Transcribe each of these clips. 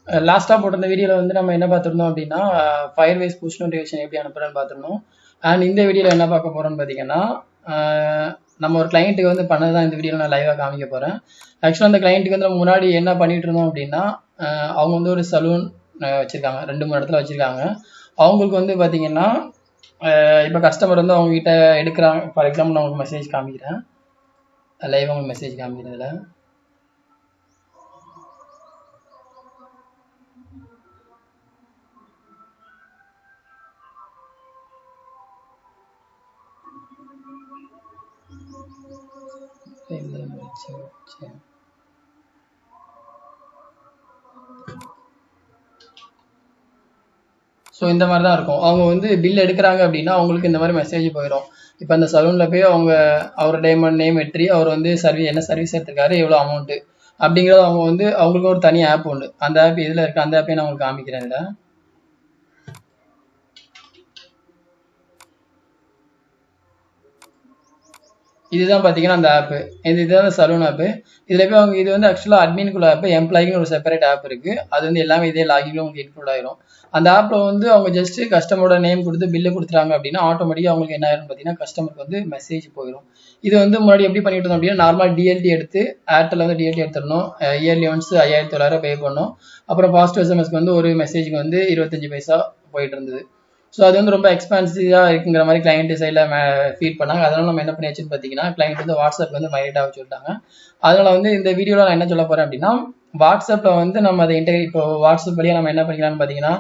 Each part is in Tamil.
லாஸ்ட்டாக போட்டிருந்த வீடியோவில் வந்து நம்ம என்ன பார்த்துருந்தோம் அப்படின்னா ஃபயர்வேஸ் புஷ் நோட்டிஃபிகேஷன் எப்படி அனுப்புறேன்னு பார்த்துருந்தோம். அண்ட் இந்த வீடியோவில் என்ன பார்க்க போகிறோம்னு பார்த்தீங்கன்னா நம்ம ஒரு கிளைண்ட்டுக்கு வந்து பண்ணது தான் இந்த வீடியோவில் நான் லைவாக காமிக்க போகிறேன். ஆக்சுவலாக அந்த கிளைண்ட்டுக்கு வந்து நம்ம முன்னாடி என்ன பண்ணிட்டு இருந்தோம் அப்படின்னா அவங்க வந்து ஒரு சலூன் வச்சுருக்காங்க, 2-3 இடத்துல வச்சுருக்காங்க. அவங்களுக்கு வந்து பார்த்தீங்கன்னா இப்போ கஸ்டமர் வந்து அவங்ககிட்ட எடுக்கிறாங்க. ஃபார் எக்ஸாம்பிள் நான் உங்களுக்கு மெசேஜ் காமிக்கிறேன், லைவாக உங்களுக்கு மெசேஜ் காமிக்கிறதுல ஸோ இந்த மாதிரி தான் இருக்கும். அவங்க வந்து பில் எடுக்கிறாங்க அப்படின்னா அவங்களுக்கு இந்த மாதிரி மெசேஜ் போயிடும். இப்போ அந்த சலூனில் போய் அவர் நேம் எட்ரி, அவர் வந்து என்ன சர்வீஸ் எடுத்துருக்காரு, எவ்வளோ அமௌண்ட்டு அப்படிங்கிறது அவங்க வந்து அவங்களுக்கு ஒரு தனி ஆப் உண்டு. அந்த ஆப் இதில் இருக்குது, அந்த ஆப்பையும் நான் உங்களுக்கு காமிக்கிறேன். இதில் இதுதான் பார்த்தீங்கன்னா அந்த ஆப்பு, இதுதான் சலூன் ஆப்பு. இதில் போய் அவங்க இது வந்து ஆக்சுவலாக அட்மின்குள்ள ஆப், எம்ப்ளாய்க்குன்னு ஒரு செப்பரேட் ஆப் இருக்குது. அது வந்து எல்லாமே இதே லாகின்ல உங்களுக்கு இன்க்ளூட் ஆகிடும். அந்த ஆப்பில் வந்து அவங்க ஜஸ்ட் கஸ்டமரோட நேம் கொடுத்து பில்லு கொடுத்துறாங்க அப்படின்னா ஆட்டோமேட்டிக்காக அவங்களுக்கு என்ன ஆயிரும்னு பார்த்தீங்கன்னா கஸ்டமருக்கு வந்து மெசேஜ் போயிடும். இது வந்து முன்னாடி எப்படி பண்ணிட்டு இருந்தோம் அப்படின்னா நார்மல் டிஎல்டி எடுத்து ஏர்டெல் வந்து டிஎல்டி எடுத்துடணும். இயர்லி ஒன்ஸ் 5900 பே பண்ணணும். அப்புறம் பாசிட்டிவ் எஸ்எம்எஸ்க்கு வந்து ஒரு மெசேஜுக்கு வந்து 25 பைசா போயிட்டு இருந்தது. ஸோ அது வந்து ரொம்ப எக்ஸ்பென்சிவாக இருக்குங்கிற மாதிரி கிளைண்ட் சைடில் ஃபீட் பண்ணாங்க. அதனால நம்ம என்ன பண்ணியாச்சுன்னு பார்த்தீங்கன்னா கிளைண்ட் வந்து வாட்ஸ்அப்பில் வந்து மைக்ரேட் ஆக சொல்லிட்டாங்க. அதனால வந்து இந்த வீடியோவில் நான் என்ன சொல்ல போகிறேன் அப்படின்னா வாட்ஸ்அப்பில் வந்து நம்ம அதை இப்போ வாட்ஸ்அப் வழியாக நம்ம என்ன பண்ணிக்கலாம்னு பார்த்தீங்கன்னா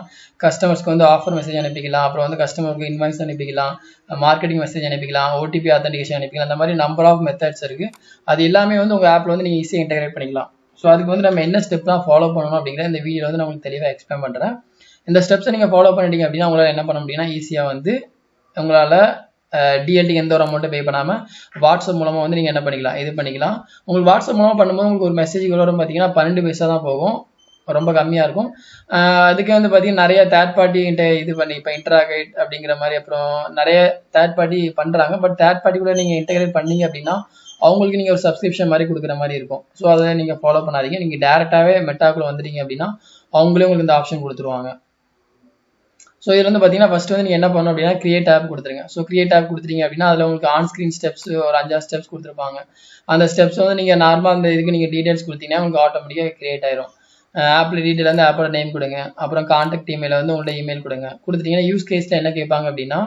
கஸ்டமர்ஸ்க்கு வந்து ஆஃபர் மெசேஜ் அனுப்பிக்கலாம், அப்புறம் வந்து கஸ்டமருக்கு இன்வாய்ஸ் அனுப்பிக்கலாம், மார்க்கெட்டிங் மெசேஜ் அனுப்பிக்கலாம், ஓடிபி ஆத்தன்டிகேஷன் அனுப்பிக்கலாம். அந்த மாதிரி நம்பர் ஆஃப் மெத்தட்ஸ் இருக்குது. அது எல்லாமே வந்து உங்கள் ஆப்பில் வந்து நீங்கள் ஈஸியாக இன்டெகிரேட் பண்ணிக்கலாம். ஸோ அதுக்கு வந்து நம்ம என்ன ஸ்டெப்லாம் ஃபாலோ பண்ணணும் அப்படிங்கிற இந்த வீடியோ வந்து நான் உங்களுக்கு தெளிவாக எக்ஸ்பிளைன் பண்ணுறேன். இந்த ஸ்டெப்ஸை நீங்கள் ஃபாலோ பண்ணிட்டீங்க அப்படின்னா உங்களால் என்ன பண்ண முடியும்னா ஈஸியாக வந்து உங்களால் டிஎல்டிக்கு எந்த ஒரு அமௌண்ட்டும் பே பண்ணாமல் வாட்ஸ்அப் மூலமாக வந்து நீங்கள் என்ன பண்ணிக்கலாம், இது பண்ணிக்கலாம். உங்களுக்கு வாட்ஸ்அப் மூலமாக பண்ணும்போது உங்களுக்கு ஒரு மெசேஜ் வரும் பார்த்தீங்கன்னா 12 பைசா தான் போகும், ரொம்ப கம்மியாக இருக்கும். அதுக்கு வந்து பார்த்தீங்கன்னா நிறைய தேர்ட் பார்ட்டி இது பண்ணி இப்போ இன்டராகேட் அப்படிங்கிற மாதிரி அப்புறம் நிறைய தேர்ட் பார்ட்டி பண்ணுறாங்க. பட் தேர்ட் பார்ட்டி கூட நீங்கள் இன்டெகிரேட் பண்ணீங்க அப்படின்னா அவங்களுக்கு நீங்கள் ஒரு சப்ஸ்கிரிப்ஷன் மாதிரி கொடுக்குற மாதிரி இருக்கும். ஸோ அதை நீங்கள் ஃபாலோ பண்ணாதீங்க. நீங்கள் டேரெக்டாகவே மெட்டாக்குள்ளே வந்துட்டீங்க அப்படின்னா அவங்களே உங்களுக்கு இந்த ஆப்ஷன் கொடுத்துருவாங்க. ஸோ இதில் வந்து பார்த்தீங்கன்னா ஃபஸ்ட்டு வந்து நீங்கள் என்ன பண்ணணும் அப்படின்னா கிரியேட் ஆப் கொடுத்துருங்க. ஸோ கிரியேட் ஆப் கொடுத்துட்டீங்க அப்படின்னா அதில் உங்களுக்கு ஆன் ஸ்க்ரீன் ஸ்டெப்ஸ் ஒரு 5 ஸ்டெப்ஸ் கொடுத்துருப்பாங்க. அந்த ஸ்டெப்ஸ் வந்து நீங்கள் நார்மலாக அந்த இதுக்கு நீங்கள் டீட்டெயில்ஸ் கொடுத்தீங்கன்னா உங்களுக்கு ஆட்டோமேட்டிக்காக கிரியேட் ஆயிரும். ஆப்பில் டீட்டெயில் வந்து ஆப்போட நேம் கொடுங்க, அப்புறம் கான்டாக்ட் இமெயில் வந்து உங்களோட இமெயில் கொடுத்துட்டீங்கன்னா யூஸ் கேஸில் என்ன கேட்பாங்க அப்படின்னா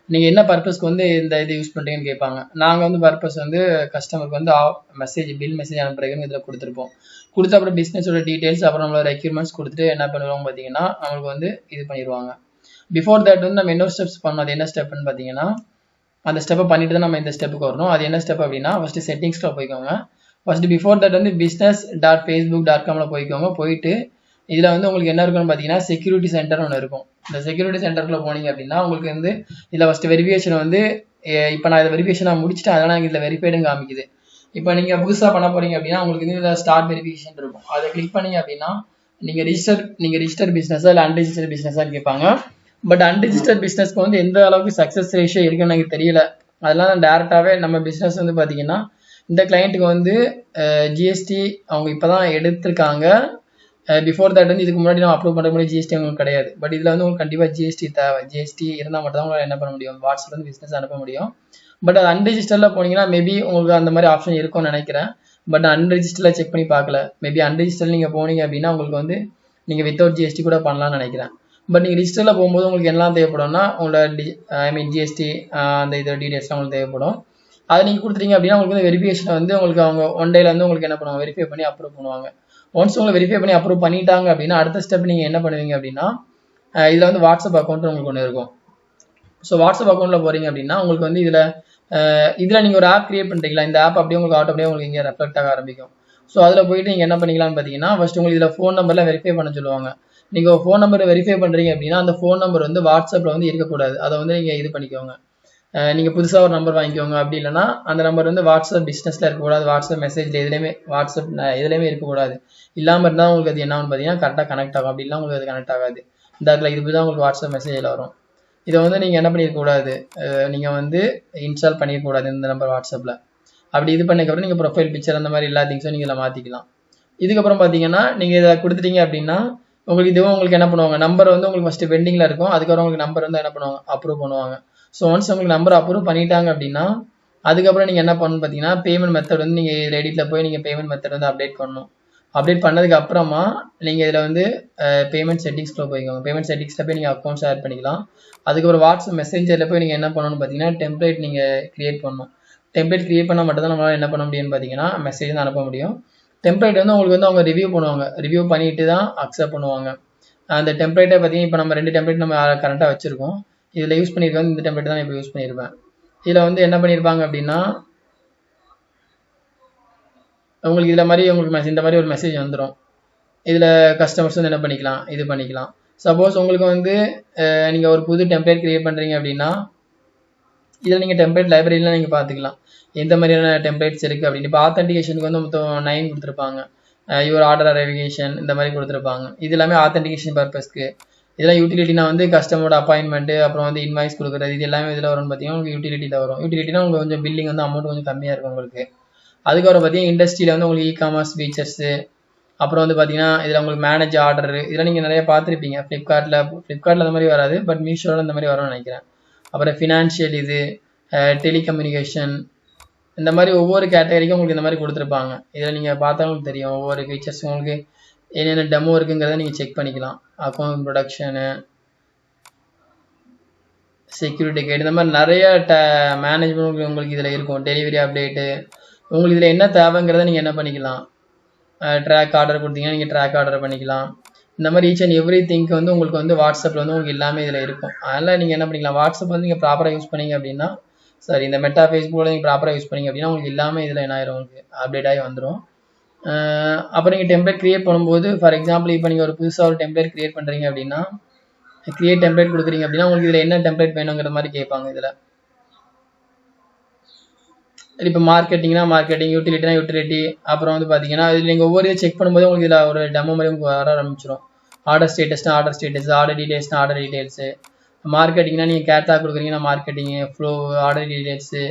நீங்கள் என்ன பர்பஸ்க்கு வந்து இந்த இது யூஸ் பண்ணுறீங்கன்னு கேட்பாங்க. நாங்கள் வந்து பர்பஸ் வந்து கஸ்டமருக்கு வந்து பில் மெசேஜ் அனுப்புறதுன்னு இதில் கொடுத்துருப்போம். கொடுத்து அப்புறம் பிஸ்னஸோட டீட்டெயில்ஸ் அப்புறம் நம்மளோட ரெக்யூர்மெண்ட்ஸ் கொடுத்துட்டு என்ன பண்ணுவோம் பார்த்தீங்கன்னா அவங்களுக்கு வந்து இது பண்ணிடுவாங்க. பிஃபோர் தட் வந்து நம்ம இன்னொரு ஸ்டெப்ஸ் பண்ணணும். அது என்ன ஸ்டெப்னு பார்த்தீங்கன்னா அந்த ஸ்டெப்பை பண்ணிட்டு தான் நம்ம இந்த ஸ்டெப்புக்கு வரணும். அது என்ன ஸ்டெப் அப்படின்னா ஃபஸ்ட்டு செட்டிங்ஸில் போய்க்கோங்க. ஃபஸ்ட்டு பிஃபோர் தட் வந்து business.facebook.comல போய்க்கோங்க. போயிட்டு இதில் வந்து உங்களுக்கு என்ன இருக்குன்னு பார்த்தீங்கன்னா செக்யூரிட்டி சென்டர் ஒன்று இருக்கும். இந்த செக்யூரிட்டி சென்டருக்குள்ள போனீங்க அப்படின்னா உங்களுக்கு வந்து இதில் ஃபஸ்ட்டு வெரிஃபிகேஷன் வந்து இப்போ நான் இதை வெரிஃபிகேஷன் முடிச்சுட்டு அதனால் எனக்கு இதில் வெரிஃபைடுன்னு காமிக்குது. இப்போ நீங்கள் புதுசாக பண்ண போகிறீங்க அப்படின்னா உங்களுக்கு வந்து இதில் ஸ்டார்ட் வெரிஃபிகேஷன் இருக்கும். அதை கிளிக் பண்ணீங்க அப்படின்னா நீங்கள் ரிஜிஸ்டர் பிஸ்னஸாக இல்லை அன்ரிஜிஸ்டர் பிஸ்னஸாக கேட்பாங்க. பட் அன்ரிஜிஸ்டர்ட் பிஸ்னஸ்க்கு வந்து எந்த அளவுக்கு சக்ஸஸ் ரேஷியோ இருக்குன்னு எனக்கு தெரியல. அதெல்லாம் நான் டேரெக்டாகவே நம்ம பிஸ்னஸ் வந்து பார்த்தீங்கன்னா இந்த கிளைண்ட்டுக்கு வந்து ஜிஎஸ்டி அவங்க இப்போ தான் எடுத்திருக்காங்க. பிஃபோர் தட் வந்து இதுக்கு முன்னாடி நம்ம அப்ரூவ் பண்ணுற முடியும் ஜிஎஸ்டி உங்களுக்கு கிடையாது. பட் இதில் வந்து உங்களுக்கு கண்டிப்பாக ஜிஎஸ்டி தேவை. ஜிஎஸ்டி இருந்தால் மட்டும் தான் உங்களால் என்ன பண்ண முடியும், வாட்ஸ்அப்பில் வந்து பிஸ்னஸ் அனுப்ப முடியும். பட் அது அன்ரிஜிஸ்டரில் போனீங்கன்னா மேபி உங்களுக்கு அந்த மாதிரி ஆப்ஷன் இருக்கும்னு நினைக்கிறேன். பட் அன்ரிஜிஸ்டரில் செக் பண்ணி பார்க்கல. மேபி அன்ரிஜிஸ்டரில் நீங்கள் போனீங்க அப்படின்னா உங்களுக்கு வந்து நீங்கள் வித்தவுட் ஜிஎஸ்டி கூட பண்ணலாம்னு நினைக்கிறேன். பட் நீங்கள் ரிஜிஸ்டரில் போகும்போது உங்களுக்கு எல்லாம் தேவைப்படும்னா உங்களோட ஜிஎஸ்டி அந்த இதோட டீடைல்ஸ்லாம் உங்களுக்கு தேவைப்படும். அதை நீங்கள் கொடுத்துட்டீங்க அப்படின்னா உங்களுக்கு வந்து வெரிஃபிகேஷன் வந்து உங்களுக்கு அவங்க ஒன் டேல வந்து உங்களுக்கு என்ன பண்ணுவாங்க, வெரிஃபை பண்ணி அப்ரூவ் பண்ணுவாங்க. ஒன்ஸ் உங்களை வெரிஃபை பண்ணி அப்ரூவ் பண்ணிட்டாங்க அப்படின்னா அடுத்த ஸ்டெப் நீங்கள் என்ன பண்ணுவீங்க அப்படின்னா இதில் வந்து வாட்ஸ்அப் அக்கௌண்ட் உங்களுக்கு ஒன்று இருக்கும். ஸோ வாட்ஸ்அப் அக்கௌண்ட்டில் போகிறீங்க அப்படின்னா உங்களுக்கு வந்து இதில் நீங்கள் ஒரு ஆப் கிரியேட் பண்ணுறீங்களா, இந்த ஆப் அப்படியே உங்களுக்கு ஆட்டோமேட்டிக்காக உங்களுக்கு இங்கே ரெஃப்ளெக்ட் ஆக ஆரம்பிக்கும். ஸோ அதில் போயிட்டு நீங்கள் என்ன பண்ணிக்கலாம்னு பார்த்தீங்கன்னா ஃபஸ்ட் உங்களுக்கு இதில் ஃபோன் நம்பர்லாம் வெரிஃபை பண்ண சொல்லுவாங்க. நீங்கள் ஃபோன் நம்பரை வெரிஃபை பண்ணுறீங்க அப்படின்னா அந்த ஃபோன் நம்பர் வந்து வாட்ஸ்அப்பில் வந்து இருக்கக்கூடாது. அதை வந்து நீங்கள் இது பண்ணிக்கோங்க. நீங்கள் புதுசாக ஒரு நம்பர் வாங்கிக்கோங்க. அப்படி இல்லைனா அந்த நம்பர் வந்து வாட்ஸ்அப் பிஸ்னஸில் இருக்கக்கூடாது, வாட்ஸ்அப் மெசேஜில் வாட்ஸ்அப் எதுலேயுமே இருக்கக்கூடாது. இல்லாமல் இருந்தால் உங்களுக்கு அது என்னன்னு பார்த்தீங்கன்னா கரெக்டாக கனெக்ட் ஆகும். அப்படி இல்லை உங்களுக்கு அது கனெக்ட் ஆகாது. இந்த இடத்துல இது தான் உங்களுக்கு வாட்ஸ்அப் மெசேஜில் வரும். இதை வந்து நீங்கள் என்ன பண்ணியிருக்கக்கூடாது, நீங்கள் வந்து இன்ஸ்டால் பண்ணியிருக்கக்கூடாது இந்த நம்பர் வாட்ஸ்அப்பில். அப்படி இது பண்ணதுக்கப்புறம் நீங்கள் ப்ரொஃபைல் பிக்சர் அந்த மாதிரி எல்லா திங்ஸும் நீங்கள் இதில் மாற்றிக்கலாம். இதுக்கப்புறம் பார்த்தீங்கன்னா நீங்கள் இதை கொடுத்துட்டீங்க அப்படின்னா உங்களுக்கு இதுவும் உங்களுக்கு என்ன பண்ணுவாங்க, நம்பர் வந்து உங்களுக்கு ஃபஸ்ட்டு பெண்டிங்கில் இருக்கும். அதுக்கப்புறம் உங்களுக்கு நம்பர் வந்து என்ன பண்ணுவாங்க, அப்ரூவ் பண்ணுவாங்க. ஸோ ஒன்ஸ் உங்களுக்கு நம்பர் அப்ரூவ் பண்ணிட்டாங்க அப்படின்னா அதுக்கப்புறம் நீங்கள் என்ன பண்ணணும்னு பார்த்தீங்கன்னா பேமெண்ட் மெத்தட் வந்து நீங்கள் இதில் எடிட்டில் போய் நீங்கள் பேமெண்ட் மெத்தட் வந்து அப்டேட் பண்ணணும். அப்டேட் பண்ணதுக்கு அப்புறமா நீங்கள் இதில் வந்து பேமெண்ட் செட்டிங்ஸ்க்குள்ள போய்க்கோங்க. பேமெண்ட் செட்டிங்ஸில் போய் நீங்கள் அக்கௌண்ட் ஷேர் பண்ணிக்கலாம். அதுக்கப்புறம் வாட்ஸ்அப் மெசேஞ்சரில் போய் நீங்கள் என்ன பண்ணணும்னு பார்த்தீங்கன்னா டெம்ப்ளேட் நீங்கள் கிரியேட் பண்ணணும். டெம்ப்ளேட் கிரியேட் பண்ணால் மட்டும் தான் நம்மளால் என்ன பண்ண முடியும்னு பார்த்தீங்கன்னா மெசேஜ் தான் அனுப்ப முடியும். டெம்ப்ளேட் வந்து உங்களுக்கு வந்து அவங்க ரிவ்யூ பண்ணுவாங்க. ரிவ்யூ பண்ணிட்டு தான் அக்செப்ட் பண்ணுவாங்க. அந்த டெம்ப்ளேட்டை பார்த்தீங்கன்னா இப்போ நம்ம 2 டெம்ப்ளேட் நம்ம கரெக்டாக வச்சுருக்கோம். இதில் யூஸ் பண்ணியிருக்கோம், இந்த டெம்ப்ளேட் தான் இப்போ யூஸ் பண்ணியிருப்பேன். இதில் வந்து என்ன பண்ணியிருப்பாங்க அப்படின்னா உங்களுக்கு இதில் மாதிரி உங்களுக்கு இந்த மாதிரி ஒரு மெசேஜ் வந்துடும். இதில் கஸ்டமர்ஸ் வந்து என்ன பண்ணிக்கலாம், இது பண்ணிக்கலாம். சப்போஸ் உங்களுக்கு வந்து நீங்கள் ஒரு புது டெம்ப்ளேட் கிரியேட் பண்ணுறீங்க அப்படின்னா இதில் நீங்கள் டெம்ப்ளேட் லைப்ரரியில் நீங்கள் பார்த்துக்கலாம் எந்த மாதிரியான டெம்ப்ளேட்ஸ் இருக்குது அப்படின்னு. இப்போ ஆத்தென்டிகேஷனுக்கு வந்து மொத்தம் 9 கொடுத்துருப்பாங்க. யுவர் ஆர்டர் அரைவிகேஷன் இந்த மாதிரி கொடுத்துருப்பாங்க. இது எல்லாமே ஆத்தென்டிகேஷன் பர்பஸ்க்கு. இதெல்லாம் யூட்டிலிட்டினா வந்து கஸ்டமரோட அப்பாயின்மெண்ட்டு, அப்புறம் வந்து இன்வாய்ஸ் கொடுக்குறது, இது எல்லாமே இதில் வரும்னு பார்த்தீங்கன்னா உங்களுக்கு யூட்டிலிட்டியில் வரும். யூட்டிலிட்டினா உங்களுக்கு கொஞ்சம் பில்லிங் வந்து அமௌண்ட் கொஞ்சம் கம்மியாக இருக்கும் உங்களுக்கு. அதுக்கப்புறம் பார்த்தீங்கன்னா இண்டஸ்ட்ரியில் வந்து உங்களுக்கு இ-காமர்ஸ் ஃபீச்சர்ஸு, அப்புறம் வந்து பார்த்தீங்கன்னா இதில் உங்களுக்கு மேனேஜ் ஆர்டரு, இதெல்லாம் நீங்கள் நிறைய பார்த்துருப்பீங்க. ஃப்ளிப்கார்ட்டில் அந்த மாதிரி வராது, பட் மீஷோவில் இந்த மாதிரி வரும்னு நினைக்கிறேன். அப்புறம் ஃபினான்ஷியல், இது டெலிகம்யூனிகேஷன், இந்த மாதிரி ஒவ்வொரு கேட்டகரிக்கும் உங்களுக்கு இந்த மாதிரி கொடுத்துருப்பாங்க. இதில் நீங்கள் பார்த்தா உங்களுக்கு தெரியும் ஒவ்வொரு ஃபீச்சர்ஸ் உங்களுக்கு என்னென்ன டெமோ இருக்குங்கிறத நீங்கள் செக் பண்ணிக்கலாம். அக்கௌண்ட் ப்ரொடக்ஷனு, செக்யூரிட்டி கைடு, இந்த மாதிரி நிறைய மேனேஜ்மெண்ட் உங்களுக்கு இதில் இருக்கும். டெலிவரி அப்டேட்டு, உங்களுக்கு இதில் என்ன தேவைங்கிறத நீங்கள் என்ன பண்ணிக்கலாம், ட்ராக் ஆர்டர் கொடுத்தீங்கன்னா நீங்கள் ட்ராக் ஆர்டர் பண்ணிக்கலாம். இந்த மாதிரி ஈச் அண்ட் எவ்ரி திங்க் வந்து உங்களுக்கு வந்து வாட்ஸ்அப்பில் வந்து உங்களுக்கு எல்லாமே இதில் இருக்கும். அதனால் நீங்கள் என்ன பண்ணிக்கலாம், வாட்ஸ்அப் வந்து நீங்கள் ப்ராப்பராக யூஸ் பண்ணீங்க அப்படின்னா, சரி இந்த மெட்டா ஃபேஸ்புக்கில் நீங்கள் ப்ராப்பராக யூஸ் பண்ணீங்க அப்படின்னா உங்களுக்கு எல்லாமே இதில் என்ன ஆயிரும், உங்களுக்கு அப்டேட் ஆகி வந்துடும். அப்புறம் நீங்கள் டெம்ப்ளேட் கிரியேட் பண்ணும்போது ஃபார் எக்ஸாம்பிள் இப்போ நீங்கள் ஒரு புதுசாக ஒரு டெம்ப்ளேட் கிரியேட் பண்ணுறீங்க அப்படின்னா கிரியேட் டெம்ப்ளேட் கொடுக்குறீங்க அப்படின்னா உங்களுக்கு இதில் என்ன டெம்ப்ளேட் வேணுங்கிற மாதிரி கேட்பாங்க. இதில் இப்போ மார்க்கெட்டிங்னா மார்க்கெட்டிங், யூட்டிலிட்டினா யூட்டிலிட்டி, அப்புறம் வந்து பார்த்தீங்கன்னா இதில் நீங்கள் ஒவ்வொரு செக் பண்ணும்போது உங்களுக்கு இதில் ஒரு டெமோ மாதிரி உங்களுக்கு வர ஆரம்பிச்சிடும். ஆர்டர் ஸ்டேட்டஸ்னா ஆர்டர் ஸ்டேட்டஸ், ஆர்டர் டீடைல்ஸ்னா ஆர்டர் டீடைல்ஸு, மார்க்கெட்டிங்னா நீங்கள் கேட்டாக் கொடுக்குறீங்கன்னா marketing, flow, order details,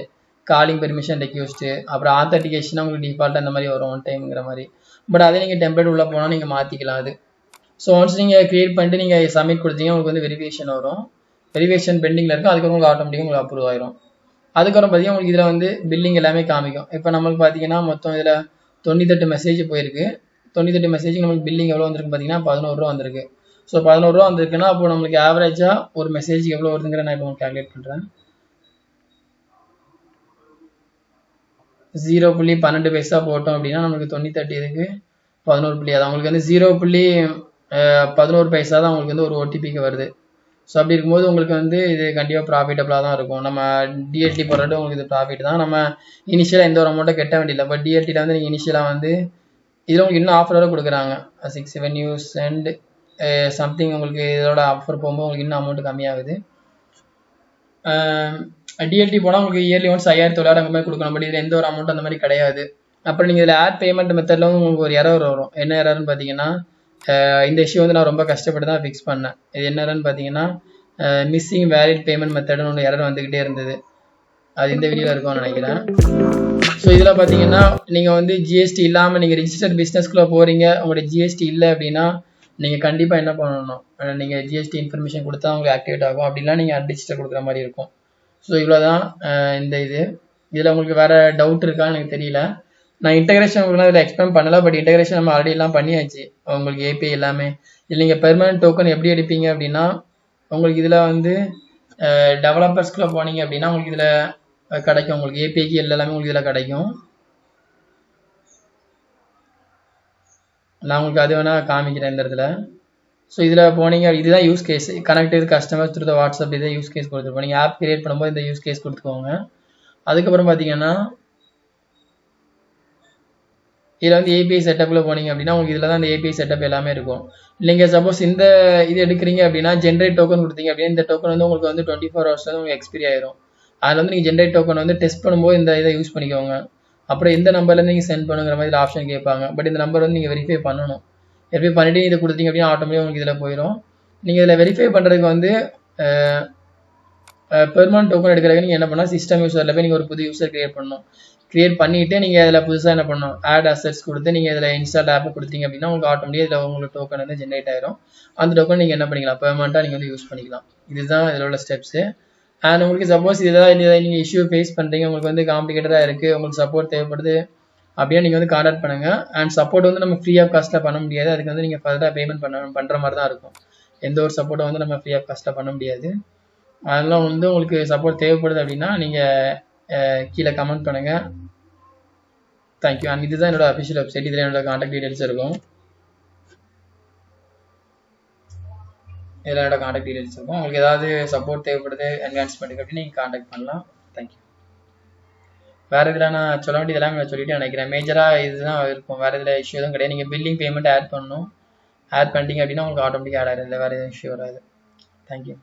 calling permission request, அப்புறம் ஆத்தென்டிகேஷனாக உங்களுக்கு டிஃபால்ட்டாக அந்த மாதிரி வரும் ஒன் டைம்ங்கிற மாதிரி. பட் அதே நீங்கள் டெம்ப்ளேட் உள்ளே போனால் நீங்கள் மாற்றிக்கலாம் அது. ஸோ ஒன்ஸ் நீங்கள் க்ரியேட் பண்ணிட்டு நீங்கள் சப்மிட் கொடுத்தீங்க உங்களுக்கு வந்து வெரிஃபிகேஷன் வரும். வெரிஃபிகேஷன் பெண்டிங்கில் இருக்கும். அதுக்கப்புறம் உங்களுக்கு ஆட்டோமேட்டிக்காக உங்களுக்கு அப்ரூவ் ஆயிரும். அதுக்கப்புறம் பார்த்தீங்கன்னா உங்களுக்கு இதில் வந்து பில்லிங் எல்லாமே காமிக்கும். இப்போ நம்மளுக்கு பார்த்தீங்கன்னா மொத்தம் இதில் 98 மெசேஜ் போயிருக்கு. 98 மெசேஜுக்கு நம்மளுக்கு பில்லிங் எவ்வளோ வந்திருக்கு பார்த்தீங்கன்னா 11 ரூபா வந்திருக்கு. ஸோ 11 ரூபா வந்திருக்குன்னா அப்போ நம்மளுக்கு ஆவரேஜாக ஒரு மெசேஜுக்கு எவ்வளோ வருதுங்கிற நான் இப்போ உங்களுக்கு கால்குலேட் பண்ணுறேன். 0.12 போட்டோம் அப்படின்னா நமக்கு 98 இதுக்கு 11 அதான் உங்களுக்கு வந்து 0.11 தான் உங்களுக்கு வந்து ஒரு ஓடிபிக்கு வருது. ஸோ அப்படி இருக்கும்போது உங்களுக்கு வந்து இது கண்டிப்பாக ப்ராஃபிட்டபுளாக தான் இருக்கும். நம்ம டிஎல்டி போடுறது உங்களுக்கு இது ப்ராஃபிட் தான். நம்ம இனிஷியலாக எந்த ஒரு அமௌண்ட்டை கட்ட வேண்டியதில்லை. பட் டிஎல்டியில் வந்து நீங்கள் இனிஷியலாக வந்து இதில் உங்களுக்கு இன்னும் ஆஃபர் வரை கொடுக்குறாங்க. 6 when you send சம்திங் உங்களுக்கு இதோட ஆஃபர் போகும்போது உங்களுக்கு இன்னும் அமௌண்ட் கம்மியாகுது. டிஎல்டி போனால் உங்களுக்கு இயர்லி ஒன்ஸ் 5900 அந்த மாதிரி கொடுக்கணும். பட் இதில் எந்த ஒரு அமௌண்ட் அந்த மாதிரி கிடையாது. அப்புறம் நீங்கள் இதில் ஆட் பேமெண்ட் மெத்தடில் வந்து உங்களுக்கு ஒரு எரர் வரும். என்ன எரர்னு பார்த்தீங்கன்னா இந்த இஷ்யூ வந்து நான் ரொம்ப கஷ்டப்பட்டு தான் ஃபிக்ஸ் பண்ணேன். இது என்ன எரர்னு பார்த்தீங்கன்னா மிஸ்ஸிங் வேலிட் பேமெண்ட் மெத்தட்னு ஒன்று எரர் வந்துக்கிட்டே இருந்தது. அது இந்த வீடியோவில் இருக்கும்னு நினைக்கிறேன். ஸோ இதில் பார்த்தீங்கன்னா நீங்கள் வந்து ஜிஎஸ்டி இல்லாமல் நீங்கள் ரிஜிஸ்டர் பிஸ்னஸ்க்குள்ளே போகிறீங்க, உங்களுடைய ஜிஎஸ்டி இல்லை அப்படின்னா நீங்கள் கண்டிப்பாக என்ன பண்ணணும், நீங்கள் ஜிஎஸ்டி இன்ஃபர்மேஷன் கொடுத்தா உங்களுக்கு ஆக்டிவேட் ஆகும். அப்படின்னா நீங்கள் அன்ரிஜிஸ்டர் கொடுக்குற மாதிரி இருக்கும். ஸோ இவ்வளோ தான் இந்த இதில் உங்களுக்கு வேறு டவுட் இருக்கான்னு எனக்கு தெரியல. நான் இன்டெகிரேஷன் உங்களுக்கு இதில் எக்ஸ்பிளைன் பண்ணலை. பட் இன்டெகிரேஷன் நம்ம ஆல்ரெடி எல்லாம் பண்ணியாச்சு. உங்களுக்கு ஏபிஐ எல்லாமே இல்லை. நீங்கள் பெர்மனன்ட் டோக்கன் எப்படி எடுப்பீங்க அப்படின்னா உங்களுக்கு இதில் வந்து டெவலப்பர்ஸ்குள்ளே போனீங்க அப்படின்னா உங்களுக்கு இதில் கிடைக்கும். உங்களுக்கு ஏபிஐக்கு எல்லாமே உங்களுக்கு இதில் கிடைக்கும். நான் உங்களுக்கு அது வேணால் காமிக்கிறேன் இந்த இடத்துல. ஸோ இதில் போனீங்க, இதுதான் use case, connect with customers through the WhatsApp, இதை யூஸ் கேஸ் கொடுத்துருப்போம். நீங்கள் ஆப் கிரியேட் பண்ணும்போது இந்த யூஸ் கேஸ் கொடுத்துக்கோங்க. அதுக்கப்புறம் பார்த்தீங்கன்னா இதில் வந்து ஏபிஐ செட்டப்பில் போனீங்க அப்படின்னா உங்களுக்கு இதில் தான் இந்த ஏபிஐ செட்டப் எல்லாமே இருக்கும். நீங்கள் சப்போஸ் இந்த இது எடுக்கிறீங்க அப்படின்னா ஜென்ரேட் டோக்கன் கொடுத்தீங்க அப்படின்னா இந்த டோக்கன் வந்து உங்களுக்கு வந்து 24 hours வந்து உங்களுக்கு எக்ஸ்பீரி ஆயிரும். அதில் வந்து நீங்கள் ஜென்ரேட் டோக்கன் வந்து டெஸ்ட் பண்ணும்போது இந்த இதை யூஸ் பண்ணிக்கோங்க. அப்புறம் எந்த நம்பர்லேருந்து நீங்கள் சென்ட் பண்ணுங்கிற மாதிரி ஆப்ஷன் கேட்பாங்க. பட் இந்த நம்பர் வந்து நீங்கள் வெரிஃபை பண்ணணும். வெரிஃபை பண்ணிவிட்டு இதை கொடுத்தீங்க அப்படின்னா ஆட்டோமேட்டிக்காக உங்களுக்கு இதில் போயிடும். நீங்கள் இதில் வெரிஃபை பண்ணுறதுக்கு வந்து பெர்மனன்ட் டோக்கன் எடுக்கிறதுக்கு நீங்கள் என்ன பண்ணால் சிஸ்டம் யூஸரில் போய் நீங்கள் ஒரு புது யூஸர் கிரியேட் பண்ணணும். கிரியேட் பண்ணிவிட்டு நீங்கள் இதில் புதுசாக என்ன பண்ணணும், ஆட் அசட்ஸ் கொடுத்து நீங்கள் இதில் இன்ஸ்டால் ஆப் கொடுத்தீங்க அப்படின்னா உங்களுக்கு ஆட்டோமேட்டிக்காக இதில் உங்களுக்கு டோக்கன் வந்து ஜென்ரேட் ஆயிரும். அந்த டோக்கன் நீங்கள் என்ன பண்ணிக்கலாம், பெர்மனெண்ட்டாக நீங்கள் வந்து யூஸ் பண்ணிக்கலாம். இதுதான் இதில் உள்ள ஸ்டெப்ஸு. அண்ட் உங்களுக்கு சப்போஸ் இதெல்லாம் நீங்கள் இஷ்யூ ஃபேஸ் பண்ணுறீங்க, உங்களுக்கு வந்து காம்ப்ளிகேட்டடாக இருக்குது, உங்களுக்கு சப்போர்ட் தேவைப்படுது அப்படியே நீங்கள் வந்து கான்டாக்ட் பண்ணுங்கள். அண்ட் சப்போர்ட் வந்து நம்ம ஃப்ரீ ஆஃப் காஸ்ட்டில் பண்ண முடியாது, அதுக்கு வந்து நீங்கள் ஃபர்தராக பேமெண்ட் பண்ணுற மாதிரி தான் இருக்கும். எந்த ஒரு சப்போர்ட்டும் வந்து நம்ம ஃப்ரீ ஆஃப் காஸ்ட்டில் பண்ண முடியாது. அதெல்லாம் வந்து உங்களுக்கு சப்போர்ட் தேவைப்படுது அப்படின்னா நீங்கள் கீழே கமெண்ட் பண்ணுங்கள். தேங்க்யூ. அண்ட் இதுதான் என்னோட அஃபிஷியல் வெப்சைட். இதில் என்னோட கான்டாக்ட் டீடைல்ஸ் இருக்கும். இதில் என்னோட கான்டாக்ட் டீடைல்ஸ் இருக்கும். உங்களுக்கு ஏதாவது சப்போர்ட் தேவைப்படுது என்ஹான்ஸ்மெண்ட்டுக்கு அப்படின்னு நீங்கள் கான்டாக்ட் பண்ணலாம். தேங்க்யூ. வேறு இதில் நான் சொல்ல வேண்டியது இதெல்லாம் சொல்லிட்டு நினைக்கிறேன். மேஜராக இதுதான் இருக்கும், வேறு இதில் இஷ்யூ எதுவும் கிடையாது. நீங்கள் பில்லிங் பேமெண்ட் ஆட் பண்ணணும். ஆட் பண்ணிட்டீங்க அப்படின்னா உங்களுக்கு ஆட்டோமேட்டிக்காக ஆட் ஆகிடும், இல்லை வேறு எதுவும் இஷ்யூ வராது. தேங்க்யூ.